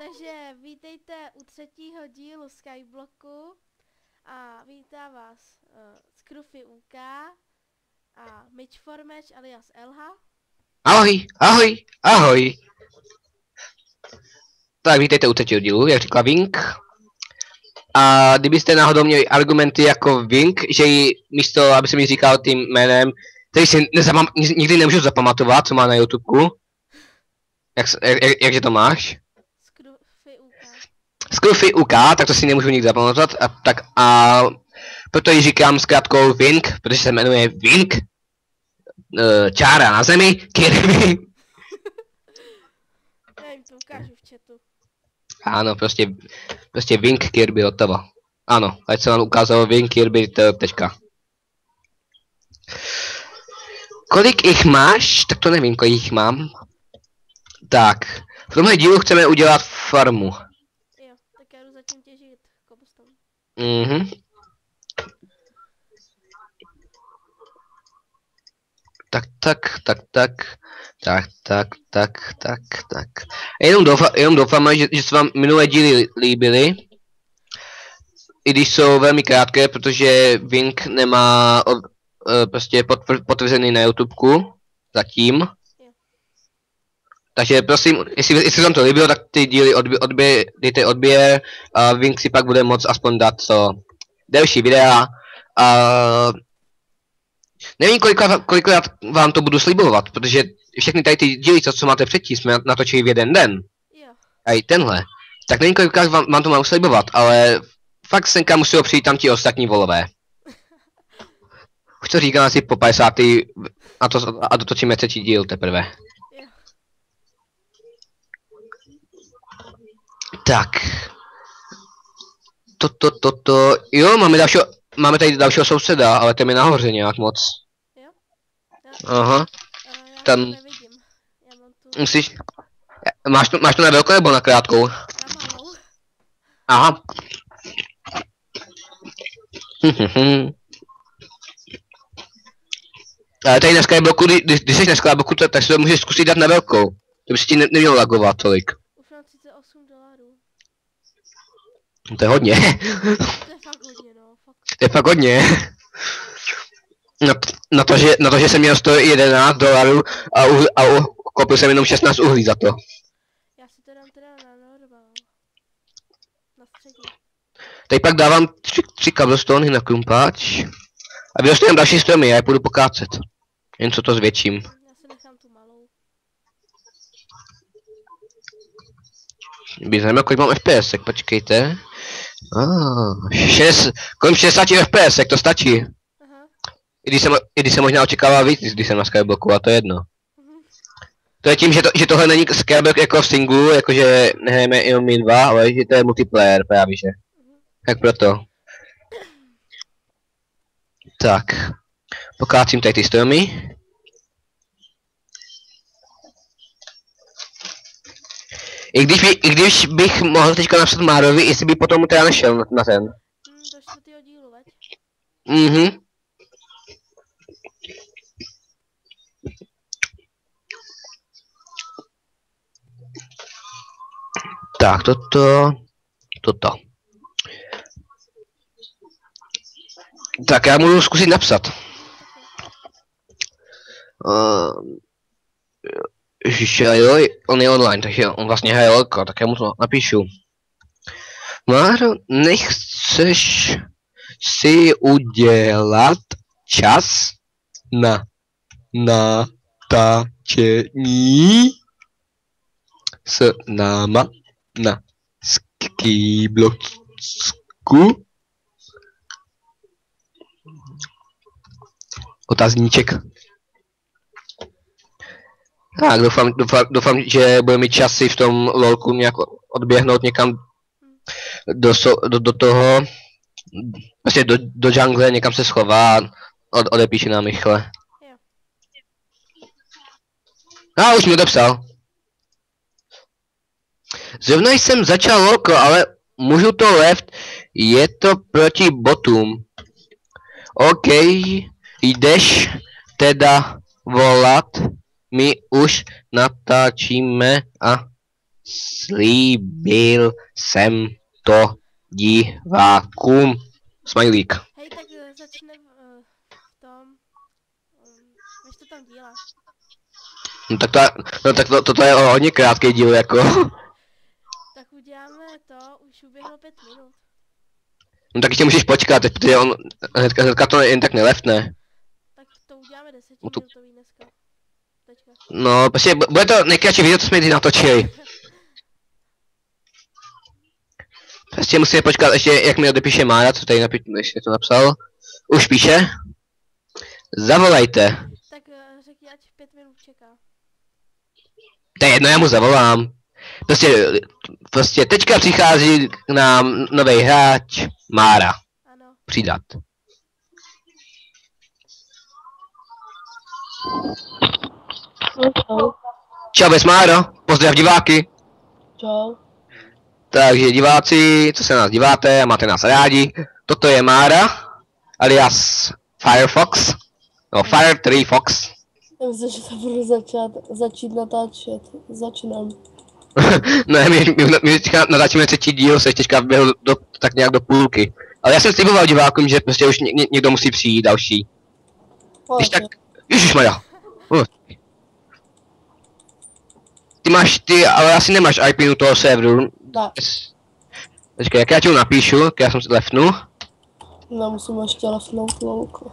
Takže vítejte u třetího dílu Skyblocku a vítá vás Scruffy UK a Mitch Formage alias Elha. Ahoj, ahoj, ahoj. Tak vítejte u třetího dílu, jak řekla Vink. A kdybyste náhodou měli argumenty jako Vink, že ji místo, aby se mi říkal tím jménem, který si nikdy nemůžu zapamatovat, co má na YouTubeku. Jakže to máš? Scruffy UK. Scruffy UK, tak to si nemůžu nikdy zapamatovat. A proto ji říkám zkrátkou Vink, protože se jmenuje Vink. Čára na zemi, Kirby. Já jim to ukážu v chatu. Ano, prostě Wing Kirby hotovo. Ano, ať se vám ukázalo Wing Kirby, tečka. Kolik jich máš? Tak to nevím, kolik jich mám. Tak, v tomhle dílu chceme udělat farmu. Jo, tak já jdu zatím těžit cobblestone. Mhm. Tak. Jenom doufám, že se vám minulé díly líbily. I když jsou velmi krátké, protože Vink nemá prostě potvrzený na YouTubeku zatím. Takže prosím, jestli vám to líbilo, tak ty díly dejte odběr a Vink si pak bude moct aspoň dát co delší videa. Nevím, kolikrát vám to budu slibovat, protože všechny tady ty díly, co máte předtím, jsme natočili v jeden den. Jo. A i tenhle. Tak nevím, kolikrát vám to mám slibovat, ale fakt senka musí přijít tam ti ostatní volové. Už to říkám asi po 50. a dotočíme třetí díl teprve. Jo. Tak. Jo, máme tady dalšího souseda, ale ten je nahoře nějak moc. Jo? Aha. Já Tam to nevidím. Já mám tu musíš... Máš to na velkou nebo na krátkou? na malou. Aha. Ale tady na Skyblocku, když jsi na Skyblocku, tak si to můžeš zkusit dát na velkou. To by si ti nemělo lagovat tolik. Už mám $38. To je hodně. To je fakt hodně, no. Fakt. To je fakt hodně. Na to, že jsem měl $111 a koupil jsem jenom 16 uhlí za to. Já si to dám teda na normál. Na střední. Teď pak dávám 3 cobblestone na krumpáč. A vyrostu další stromy, já je půjdu pokácet. Jen co to zvětším. Já si nechám tu malou. By zajímalo, kolik mám FPS, tak počkejte. Kolem 60 FPS, to stačí. Aha. I když jsem možná očekával víc, když jsem na Skyblocku, a to je jedno. Mhm. To je tím, že tohle není Skyblock jako v singlu, jakože nehrajeme jenom my dva, ale že to je multiplayer právě, že. Tak proto. Tak. Pokácím tady ty stromy. I když bych mohl teďka napsat Márovi, jestli by potom teda nešel na ten. Do čtvrtého dílu, veď? Mhm. Tak, toto. Tak já můžu zkusit napsat. Ježiši, jo, on je online, takže on vlastně hraje lolko, tak já mu to napíšu. Máro, nechceš si udělat čas na natáčení s náma na Skyblocku? Otazníček. Tak, doufám, že bude mít časy v tom lolku nějak odběhnout někam do toho, vlastně do jungle, někam se schová a odepíše nám rychle. Jo. Už mi odepsal. Zrovna jsem začal lolko, ale můžu to left, je to proti botům. OK, jdeš teda volat, my už natáčíme a Slíbil jsem to divákům. Smajlík. Hej, tak začne v tom, než to tam díla. No tak toto je hodně krátký díl jako. Tak uděláme to, už uběhlo 5 minut. No tak ještě můžeš počkat, protože on hnedka to jen tak neleftne. Tak to uděláme 10 No to- minutový dneska. Teďka. No, prostě bude to nejkratší video, co jsme kdy natočili. Prostě musíme počkat ještě, jak mi odepíše Mára, co tady ještě to napsal. Už píše. Zavolajte. Tak řekni, ať 5 minut čeká. To je jedno, já mu zavolám. Prostě teďka přichází k nám nový hráč Mára. Ano. Přidat. Čau. Čau, bez Máro, pozdrav diváky. Čau. Takže diváci, co se nás díváte a máte nás rádi, toto je Mára, alias Firefox, no Fire 3 Fox. Já myslím, že to budu začít natáčet. Začínám. Ne, my teďka natáčíme třetí díl, se teďka běhl tak nějak do půlky. Ale já jsem sliboval divákům, že prostě už někdo musí přijít další. Když tak, ježišmarja. Ty, ale asi nemáš IP toho serveru. Ne, Počkej, jak já ti ho napíšu, já jsem si lefnu. no musím ještě lefnout lolko.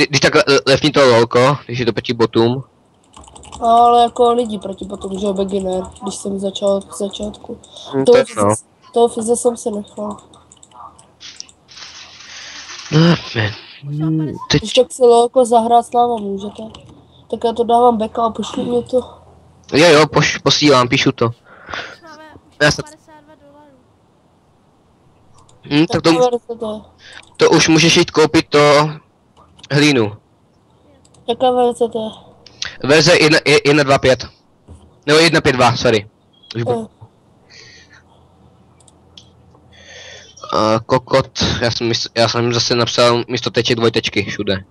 Když tak lefni to lolko, když je to proti botům. No, ale jako lidi proti potom, že jo, beginner, když jsem začal od začátku. To je no. Toho Fize jsem se nechal. Když tak si lolko zahrát s náma můžete. Tak já to dávám backa a pošli mě to. Jo, posílám, píšu to. Už máme Já jsem- $52. Tak Jaká verze to je? to už můžeš jít koupit to hlínu. Jaká verze to je? Verze 1.2.5. Nebo 1.5.2, sorry. Už Eh, kokot, já jsem zase napsal místo teček dvojtečky všude.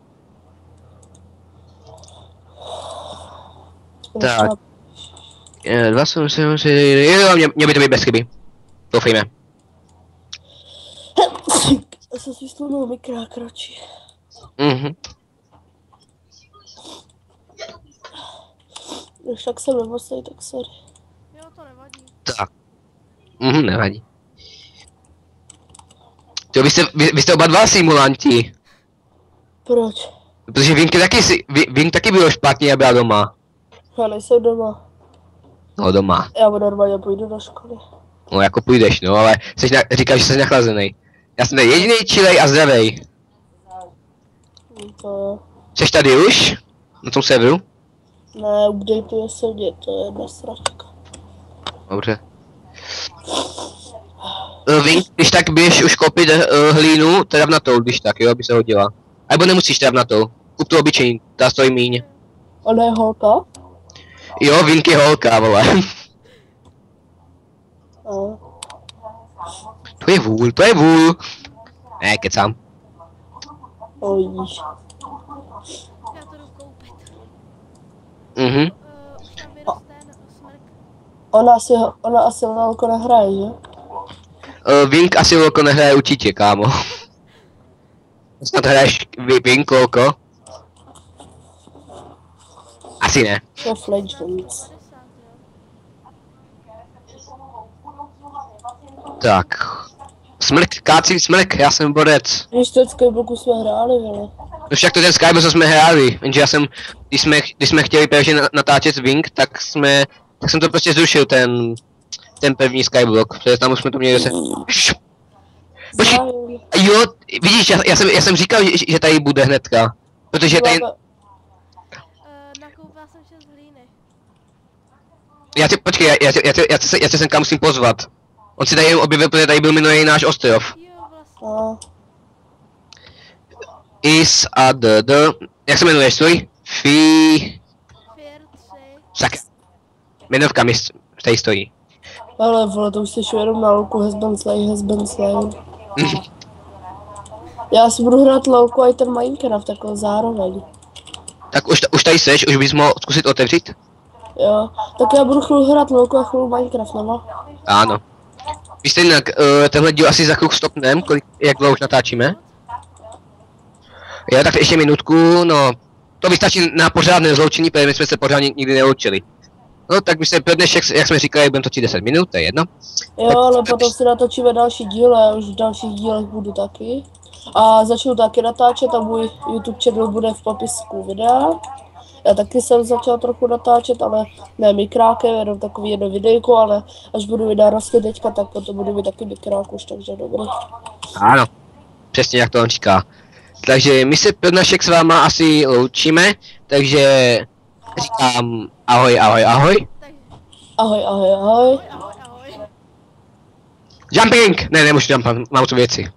Tak. 2.7.7, jo, mě by to být bez chyby. Doufejme. Já jsem si slunul mikrák radši. Mhm. Když tak jsem nemocnej, tak sorry. Jo, to nevadí. Tak. Nevadí. Jo, vy jste oba dva simulanti. Proč? Protože Vink taky bylo špatně a byla doma. Já nejsem doma. No doma. Já normálně půjdu do školy. No jako půjdeš, no, ale říkáš, že jsi nachlazený. Já jsem tady jediný chilej a zdravej. To jo. Jsi tady už? Na tom serveru? Ne, updatuje se mě, to je jedna sračka. Dobře. Vink, když tak běž už koupit hlínu, travnatou, když tak, jo, aby se hodila. Alebo nemusíš travnatou. Kup tu obyčejný, ta stojí míň. Ona je holka? Jo, Vink je holka, vole. A. To je vůl, to je vůl. Ne, kecám. Vidíš. Já to jdu koupit. Mhm. Už tam vyroste smrk. Ona asi lolko nehraje, že? Vink asi lolko nehraje určitě, kámo. Snad hraješ Vink lolko? Asi ne. To Legends. 50, jo. Tak. Smrk, kácí smrk, já jsem borec. Když to Skybloku jsme hráli, vole. No však to ten Skype, co jsme hráli, jenže já jsem, když jsme chtěli pevně natáčet Wing, tak jsem to prostě zrušil, ten první Skyblock, protože tam už jsme to měli zase. Počkej, jo, vidíš, já jsem říkal, že tady bude hnedka, protože tady, Nakoupila jsem 6 hlíny. počkej, já se semka musím pozvat. On si tady jenom objevil, protože tady byl minulý náš ostrov. Jo, vlastně. A. Is a d, jak se jmenuješ, tvůj? Fear 3. Tak, jmenovka mi tady stojí. Ale vole, to už jsi jenom na lolku Husband Slay. Já si budu hrát lolku a i ten Minecraft jako zároveň. Tak už tady seš, už bys mohl zkusit otevřít? Jo, tak já budu chvíli hrát lolku a chvíli Minecraft, nebo? Ano. Víš jinak, tenhle díl asi za chvíli stopnem, jak dlouho už natáčíme? Jo, tak ještě minutku, no. To vystačí na pořádné zloučení, protože my jsme se pořádně nikdy neloučili. No tak my se pro dnešek, jak jsme říkali, budeme točit 10 minut, to je jedno. Jo, ale potom si natočíme další díl, já už v dalších dílech budu taky. A začnu taky natáčet a můj YouTube channel bude v popisku videa. Já taky jsem začal trochu natáčet, ale ne mikrákem, jenom takový jedno videjko, ale až budu mít narostly teďka, tak potom budu mít taky mikrák už, takže dobrý. Ano, přesně jak to on říká. Takže my se pro dnešek s váma asi loučíme, takže říkám ahoj, ahoj, ahoj. Takže Ahoj, ahoj, ahoj. ahoj, ahoj, ahoj. Jumping! Ne, nemůžu jumpat, mám tu věci.